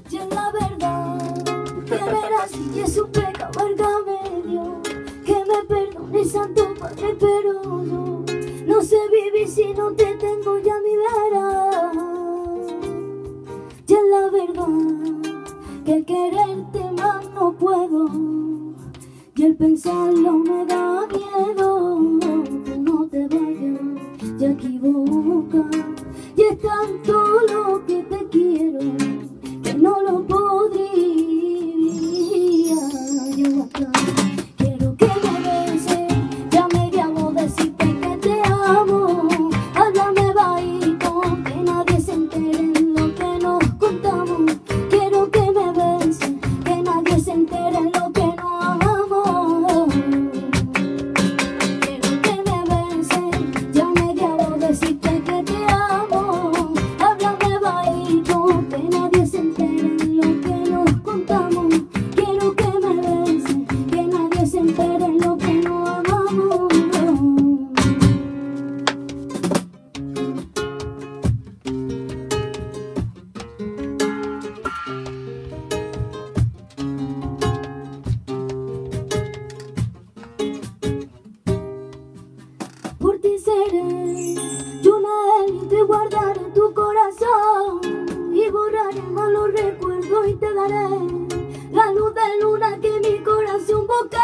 Y es la verdad, que verás y es un pecado válgame Dios. Que me perdone Santo Padre, pero no sé vivir si no te tengo ya mi vera. Y es la verdad, que quererte más no puedo, y el pensarlo me da miedo. Que no te vayas, ya equivoca, y es tanto lo que te quiero que no lo podría yo acá. Quiero que me beses, ya me llamo decirte que te amo. Háblame bajito, que nadie se entere en lo que nos contamos. Quiero que me beses, que nadie se entere en lo que nos amamos. Quiero que me beses, ya me llamo decirte que te amo. Háblame bajito, que nadie se entere en lo que nos contamos. Quiero que me beses, que nadie se entere en lo que nos amamos. Por ti seré yo una élite, guardaré tu corazón y borraré malos recuerdos y te daré la luz de luna que mi corazón busca.